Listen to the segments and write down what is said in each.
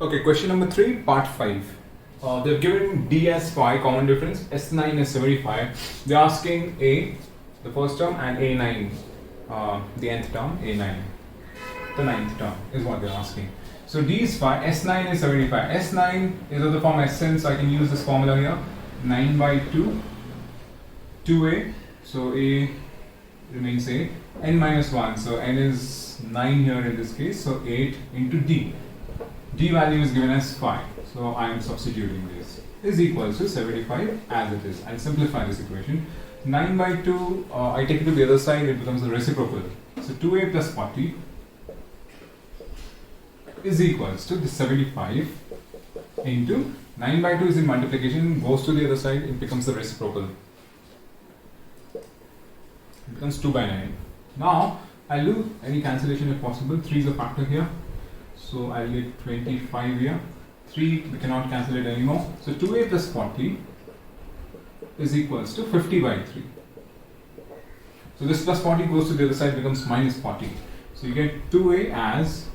Okay, question number 3, part 5. They've given D as 5, common difference, S9 is 75. They're asking A, the first term, and A9, the nth term, A9, the ninth term is what they're asking. So D is 5, S9 is 75. S9 is of the form Sn, so I can use this formula here, 9 by 2, 2A, so A remains A, n minus 1, so n is 9 here in this case, so 8 into D. D value is given as 5, so I am substituting this, is equals to 75 as it is. I'll simplify this equation. 9 by 2, I take it to the other side, it becomes the reciprocal. So 2A plus 40 is equals to the 75 into 9 by 2 is in multiplication, goes to the other side, it becomes the reciprocal. It becomes 2 by 9. Now, I'll do any cancellation if possible. 3 is a factor here. So I'll get 25 here. 3, we cannot cancel it anymore. So 2A plus 40 is equals to 50 by 3. So this plus 40 goes to the other side, becomes minus 40. So you get 2A as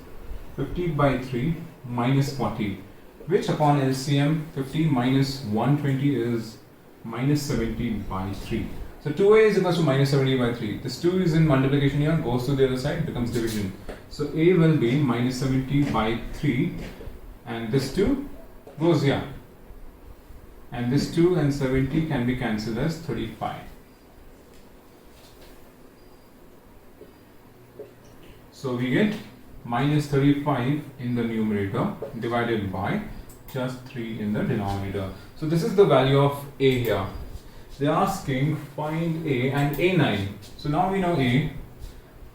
50 by 3 minus 40, which upon LCM 50 minus 120 is minus 70 by 3. So 2A is equals to minus 70 by 3. This 2 is in multiplication here, goes to the other side, becomes division. So A will be minus 70 by 3, and this 2 goes here. And this 2 and 70 can be cancelled as 35. So we get minus 35 in the numerator divided by just 3 in the denominator. So this is the value of A here. They are asking find A and A9. So now we know A,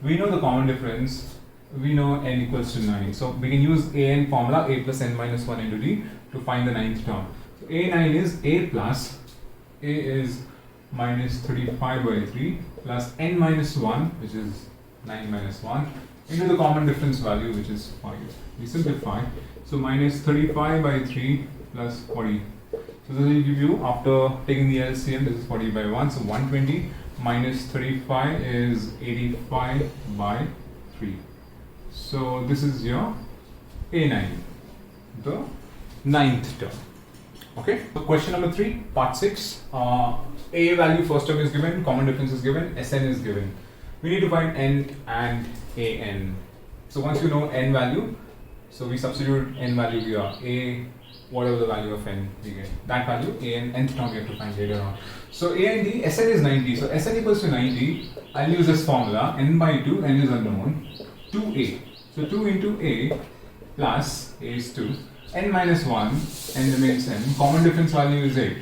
we know the common difference, we know n equals to 9. So we can use An formula, A plus n minus 1 into D, to find the ninth term. So A9 is A plus, A is minus 35 by 3 plus n minus 1, which is 9 minus 1, into the common difference value, which is 5. We simplify. So minus 35 by 3 plus 40. So this will give you, after taking the LCM, this is 40 by 1, so 120 minus 35 is 85 by 3. So this is your A9, the ninth term. Okay, so question number 3, part 6. A value first term is given, common difference is given, Sn is given. We need to find n and An. So once you know n value, so we substitute n value here, A, whatever the value of n we get, that value, A and nth term we have to find later on. So A and D, Sn is 90, so Sn equals to 90, I'll use this formula, n by 2, n is unknown, 2A. So 2 into A plus A is 2, n minus 1, n remains n, common difference value is 8.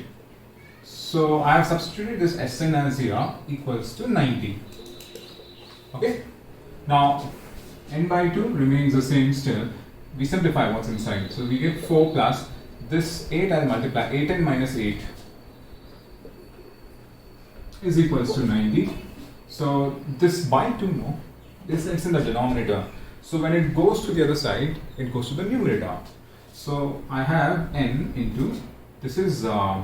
So I have substituted this Sn as here equals to 90. Okay, now n by 2 remains the same still. We simplify what's inside. So we get 4 plus this 8, I'll multiply 8n minus 8 is equals to 90. So this by 2, no, this is in the denominator. So when it goes to the other side, it goes to the numerator. So I have n into, this is 8n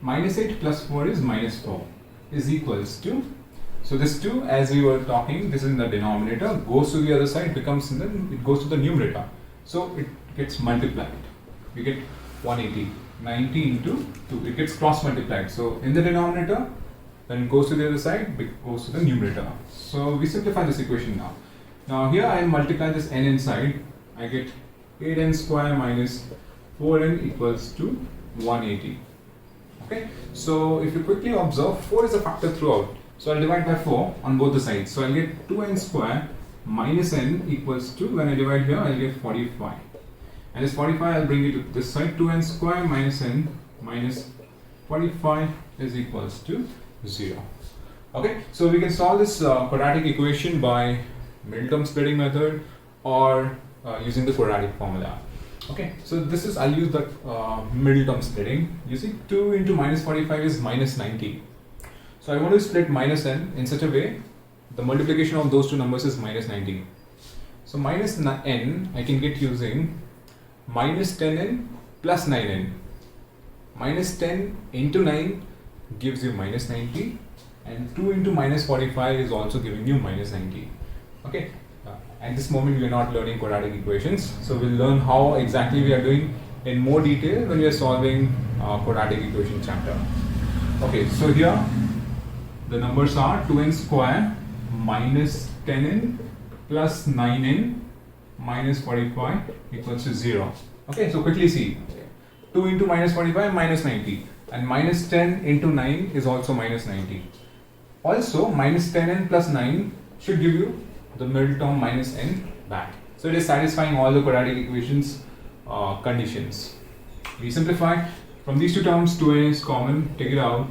minus 8 plus 4 is minus 4 is equals to, so this 2, as we were talking, this is in the denominator, goes to the other side, becomes in the, it goes to the numerator. So it gets multiplied. We get 180, 90 into 2, it gets cross multiplied. So in the denominator, when it goes to the other side, it goes to the numerator. So we simplify this equation now. Now here I multiply this n inside, I get 8n square minus 4n equals to 180. Okay, so if you quickly observe, 4 is a factor throughout. So I'll divide by 4 on both the sides. So I'll get 2n square minus n equals to, when I divide here, I'll get 45. And this 45, I'll bring it to this side. 2n square minus n minus 45 is equals to 0. Okay, so we can solve this quadratic equation by middle term splitting method or using the quadratic formula. Okay, so this is, I'll use the middle term splitting. You see, 2 into minus 45 is minus 90. So I want to split minus n in such a way, the multiplication of those two numbers is minus 90. So minus n I can get using minus 10n plus 9n. Minus 10 into 9 gives you minus 90, and 2 into minus 45 is also giving you minus 90. Okay, At this moment we are not learning quadratic equations, so we'll learn how exactly we are doing in more detail when we are solving quadratic equation chapter. Okay, so here the numbers are 2n square minus 10n plus 9n minus 45 equals to 0. Okay, so quickly see. 2 into minus 45 minus 90, and minus 10 into 9 is also minus 90. Also minus 10n plus 9 should give you the middle term minus n back. So it is satisfying all the quadratic equations conditions. We simplify from these two terms. 2n is common, take it out,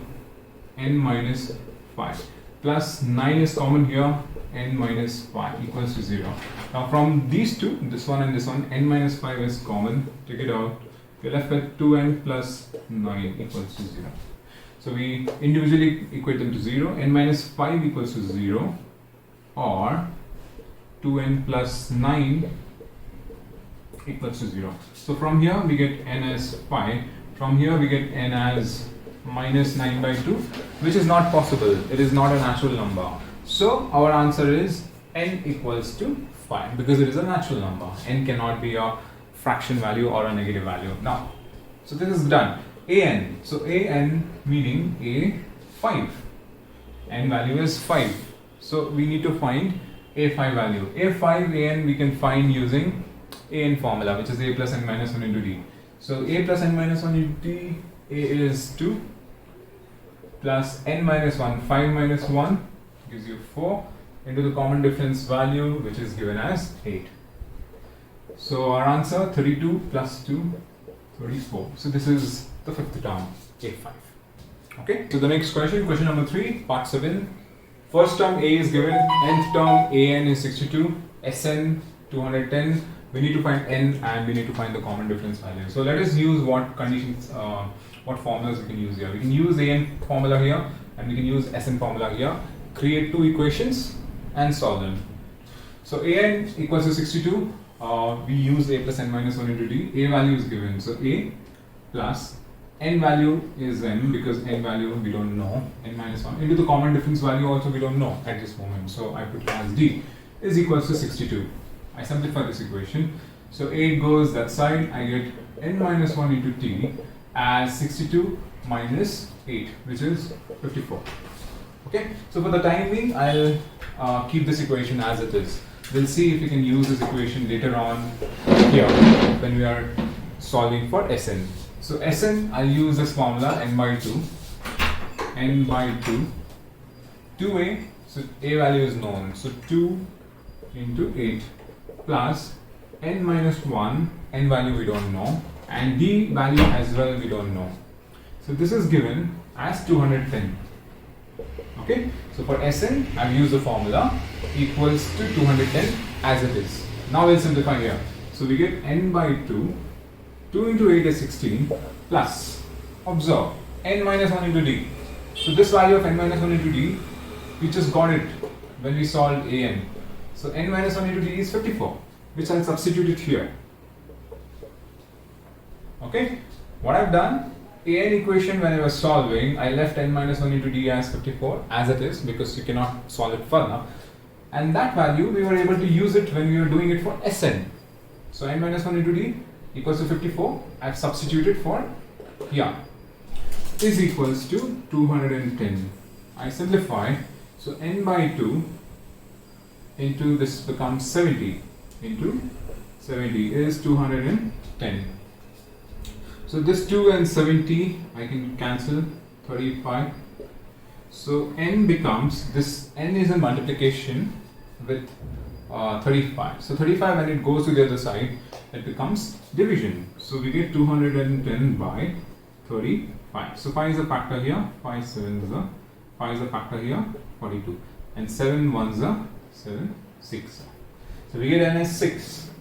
n minus 5 plus 9 is common here, n minus 5 equals to 0. Now from these two, this one and this one, n minus 5 is common, take it out, we are left with 2n plus 9 equals to 0. So we individually equate them to 0. N minus 5 equals to 0, or 2n plus 9 equals to 0. So from here we get n as 5, from here we get n as minus 9 by 2, which is not possible. It is not a natural number. So our answer is n equals to 5 because it is a natural number. N cannot be a fraction value or a negative value. Now, so this is done. An, so an meaning a5. N value is 5. So we need to find a5 value. a5 an we can find using an formula, which is a plus n minus 1 into d. So a plus n minus 1 into d, a is 2 plus n minus 1, 5 minus 1 gives you 4 into the common difference value, which is given as 8. So our answer 32 plus 2, 34. So this is the fifth term, a5. Okay, so the next question, question number 3, part 7. First term a is given, nth term an is 62, Sn 210. We need to find n and we need to find the common difference value. So let us use what conditions, what formulas we can use here. We can use an formula here and we can use Sn formula here. Create two equations and solve them. So an equals to 62. We use a plus n minus 1 into d. A value is given, so a plus n value is n because n value we don't know, n minus 1 into the common difference value also we don't know at this moment, so I put it as d is equals to 62. I simplify this equation, so 8 goes that side, I get n minus 1 into t as 62 minus 8, which is 54. Okay, so for the time being I'll keep this equation as it is. We'll see if we can use this equation later on here when we are solving for Sn. So Sn, I'll use this formula n by 2, 2a, so a value is known, so 2 into 8 plus n minus 1, n value we don't know, and d value as well we don't know. So this is given as 210. Okay, so for Sn, I've used the formula equals to 210 as it is. Now we'll simplify here. So we get n by 2, 2 into 8 is 16, plus, observe, n minus 1 into d. So this value of n minus 1 into d, we just got it when we solved an. So n minus 1 into d is 54, which I'll substitute it here. Okay, what I've done, an equation when I was solving, I left n minus 1 into d as 54 as it is because you cannot solve it further. And that value we were able to use it when we were doing it for Sn. So n minus 1 into d equals to 54. I've substituted for here is equals to 210. I simplify, so n by 2 into this becomes 70 into 70 is 210. So this 2 and 70 I can cancel, 35. So n becomes, this n is a multiplication with 35. So 35 when it goes to the other side, it becomes division. So we get 210 by 35. So 5 is a factor here, 5 7 is a 5 is a factor here, 42. And 7 1s are 7 6. So we get n as 6.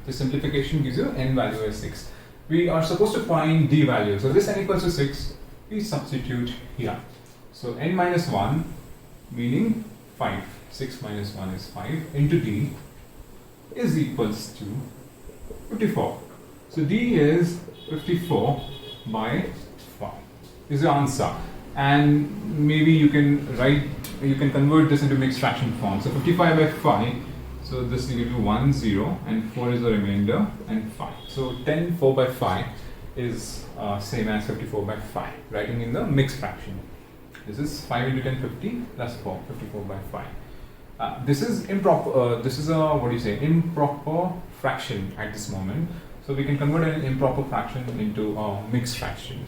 The simplification gives you n value as 6. We are supposed to find d value. So this n equals to 6, we substitute here. So n minus 1 meaning 5. 6 minus 1 is 5 into d is equals to 54. So d is 54 by 5 is the answer. And maybe you can write you can convert this into mixed fraction form. So 55 by 5, so this will give you 1, 0, and 4 is the remainder, and 5. So 10, 4 by 5 is same as 54 by 5, writing in the mixed fraction. This is 5 into 10, 50, plus 4, 54 by 5. This is improper, this is a, what do you say, improper fraction at this moment. So we can convert an improper fraction into a mixed fraction.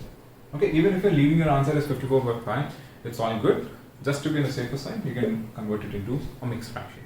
Okay, even if you're leaving your answer as 54 by 5, it's all good. Just to be on the safer side, you can convert it into a mixed fraction.